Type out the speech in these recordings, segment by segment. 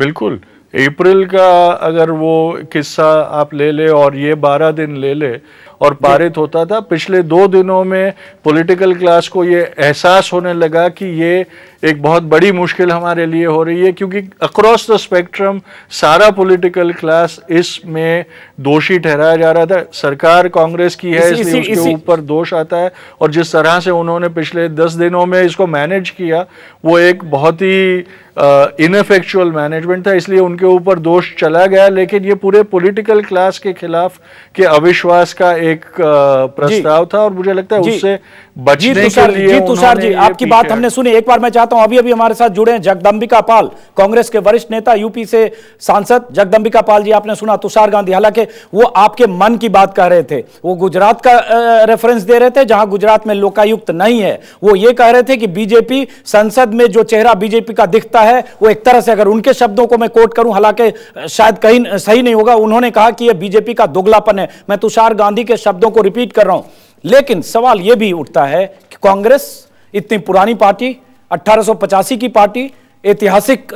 बिल्कुल। अप्रैल का अगर वो किस्सा आप ले ले और ये 12 दिन ले ले और पारित होता था, पिछले 2 दिनों में पॉलिटिकल क्लास को ये एहसास होने लगा कि ये एक बहुत बड़ी मुश्किल हमारे लिए हो रही है, क्योंकि अक्रॉस द स्पेक्ट्रम सारा पॉलिटिकल क्लास इसमें दोषी ठहराया जा रहा था। सरकार कांग्रेस की है इसलिए उसके ऊपर दोष आता है, और जिस तरह से उन्होंने पिछले 10 दिनों में इसको मैनेज किया वो एक बहुत ही इनफेक्चुअल मैनेजमेंट था, इसलिए उनके ऊपर दोष चला गया। लेकिन ये पूरे पॉलिटिकल क्लास के खिलाफ के अविश्वास का एक प्रस्ताव था, और मुझे लगता है उससे बचने के लिए तुषार जी आपकी बात हमने सुनी। एक बार मैं चाहता हूं अभी हमारे साथ जुड़े हैं जगदंबिका पाल, कांग्रेस के वरिष्ठ नेता, यूपी से सांसद जगदंबिका पाल जी। आपने सुना तुषार गांधी, हालांकि वो आपके मन की बात कह रहे थे, वो गुजरात का रेफरेंस दे रहे थे जहां गुजरात में लोकायुक्त नहीं है। वो ये कह रहे थे कि बीजेपी संसद में जो चेहरा बीजेपी का दिखता है वो एक तरह से, अगर उनके शब्दों को मैं कोट करूं, हालांकि शायद कहीं सही नहीं होगा, उन्होंने कहा कि यह बीजेपी का दोगलापन है। मैं तुषार गांधी के शब्दों को रिपीट कर रहा हूं। लेकिन सवाल यह भी उठता है कि कांग्रेस इतनी पुरानी पार्टी, 1885 की पार्टी, ऐतिहासिक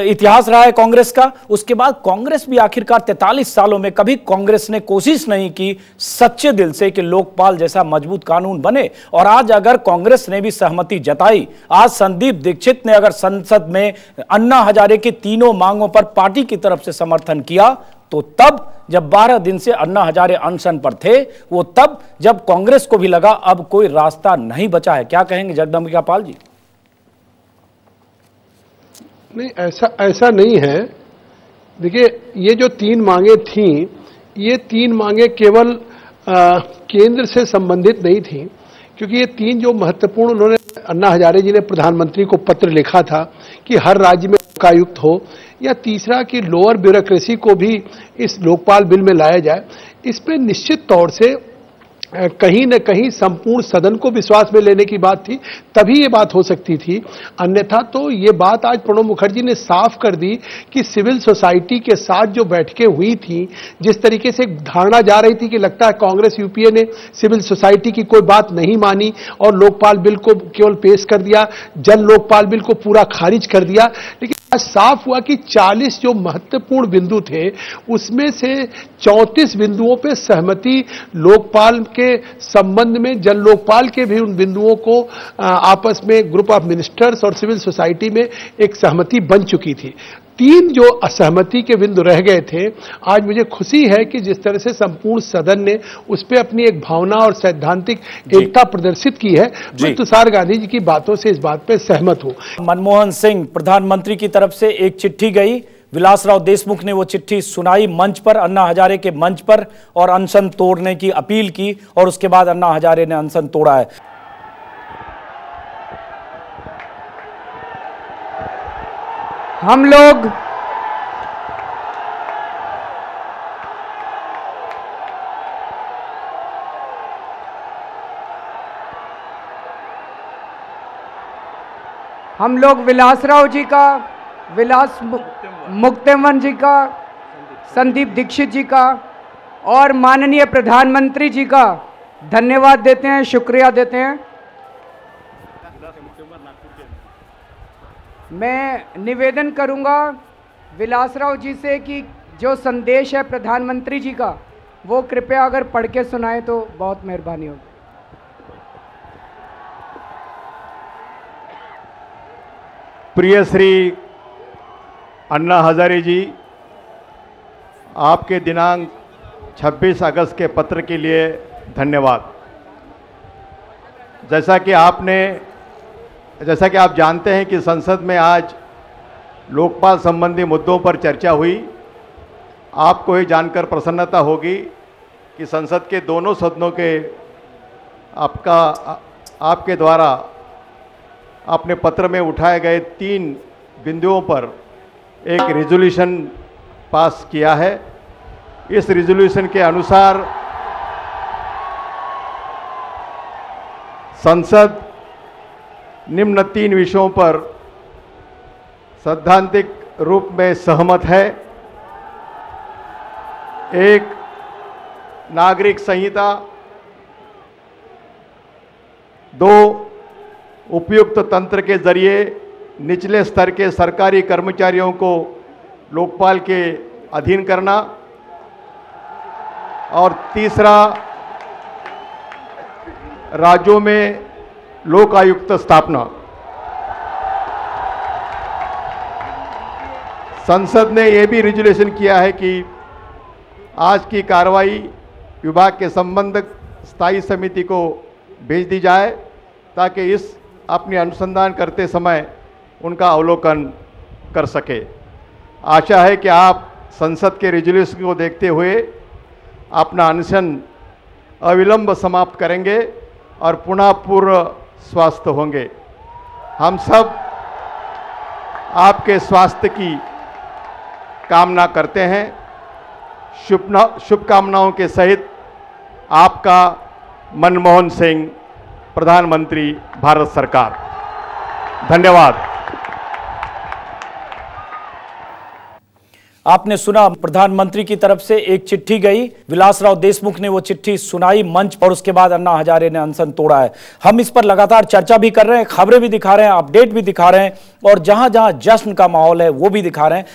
इतिहास रहा है कांग्रेस का, उसके बाद कांग्रेस भी आखिरकार 43 सालों में कभी कांग्रेस ने कोशिश नहीं की सच्चे दिल से कि लोकपाल जैसा मजबूत कानून बने। और आज अगर कांग्रेस ने भी सहमति जताई, आज संदीप दीक्षित ने अगर संसद में अन्ना हजारे की तीनों मांगों पर पार्टी की तरफ से समर्थन किया, तो तब जब 12 दिन से अन्ना हजारे अनशन पर थे, वो तब जब कांग्रेस को भी लगा अब कोई रास्ता नहीं बचा है। क्या कहेंगे जगदंबिका पाल जी? नहीं, ऐसा नहीं है। देखिए, ये जो 3 मांगे थीं, ये 3 मांगे केवल केंद्र से संबंधित नहीं थीं, क्योंकि ये 3 जो महत्वपूर्ण, उन्होंने अन्ना हजारे जी ने प्रधानमंत्री को पत्र लिखा था कि हर राज्य में लोकायुक्त हो, या तीसरा कि लोअर ब्यूरोक्रेसी को भी इस लोकपाल बिल में लाया जाए। इस पे निश्चित तौर से कहीं न कहीं संपूर्ण सदन को विश्वास में लेने की बात थी, तभी ये बात हो सकती थी। अन्यथा तो ये बात आज प्रणब मुखर्जी ने साफ कर दी कि सिविल सोसाइटी के साथ जो बैठकें हुई थी, जिस तरीके से धारणा जा रही थी कि लगता है कांग्रेस यूपीए ने सिविल सोसाइटी की कोई बात नहीं मानी और लोकपाल बिल को केवल पेश कर दिया, जन लोकपाल बिल को पूरा खारिज कर दिया। लेकिन आज साफ हुआ कि 40 जो महत्वपूर्ण बिंदु थे, उसमें से 34 बिंदुओं पे सहमति लोकपाल के संबंध में, जन लोकपाल के भी उन बिंदुओं को आपस में ग्रुप ऑफ मिनिस्टर्स और सिविल सोसाइटी में एक सहमति बन चुकी थी। 3 जो असहमति के बिंदु रह गए थे, आज मुझे खुशी है कि जिस तरह से संपूर्ण सदन ने उस पर अपनी एक भावना और सैद्धांतिक एकता प्रदर्शित की है, मैं तुषार गांधी जी की बातों से इस बात पर सहमत हूं। मनमोहन सिंह प्रधानमंत्री की तरफ से एक चिट्ठी गई, विलासराव देशमुख ने वो चिट्ठी सुनाई मंच पर, अन्ना हजारे के मंच पर, और अनशन तोड़ने की अपील की, और उसके बाद अन्ना हजारे ने अनशन तोड़ा है। हम लोग विलासराव जी का, विलास मुक्तेमन जी का, संदीप दीक्षित जी का और माननीय प्रधानमंत्री जी का धन्यवाद देते हैं, शुक्रिया देते हैं। मैं निवेदन करूंगा विलासराव जी से कि जो संदेश है प्रधानमंत्री जी का, वो कृपया अगर पढ़ के सुनाए तो बहुत मेहरबानी होगी। प्रिय श्री अन्ना हजारे जी, आपके दिनांक 26 अगस्त के पत्र के लिए धन्यवाद। जैसा कि आप जानते हैं कि संसद में आज लोकपाल संबंधी मुद्दों पर चर्चा हुई। आपको ये जानकर प्रसन्नता होगी कि संसद के दोनों सदनों के आपके द्वारा अपने पत्र में उठाए गए 3 बिंदुओं पर एक रिजोल्यूशन पास किया है। इस रिजोल्यूशन के अनुसार संसद निम्न 3 विषयों पर सैद्धांतिक रूप में सहमत है। 1, नागरिक संहिता। 2, उपयुक्त तंत्र के जरिए निचले स्तर के सरकारी कर्मचारियों को लोकपाल के अधीन करना, और तीसरा राज्यों में लोक आयुक्त स्थापना। संसद ने यह भी रिजोल्यूशन किया है कि आज की कार्रवाई विभाग के संबंधित स्थायी समिति को भेज दी जाए ताकि इस अपनी अनुसंधान करते समय उनका अवलोकन कर सके। आशा है कि आप संसद के रिजोल्यूशन को देखते हुए अपना अनशन अविलंब समाप्त करेंगे और पुनः पूर्ण स्वस्थ होंगे। हम सब आपके स्वास्थ्य की कामना करते हैं। शुभकामनाओं के सहित आपका मनमोहन सिंह, प्रधानमंत्री, भारत सरकार। धन्यवाद। आपने सुना, प्रधानमंत्री की तरफ से एक चिट्ठी गई, विलासराव देशमुख ने वो चिट्ठी सुनाई मंच पर, उसके बाद अन्ना हजारे ने अनशन तोड़ा है। हम इस पर लगातार चर्चा भी कर रहे हैं, खबरें भी दिखा रहे हैं, अपडेट भी दिखा रहे हैं, और जहां जहां जश्न का माहौल है वो भी दिखा रहे हैं।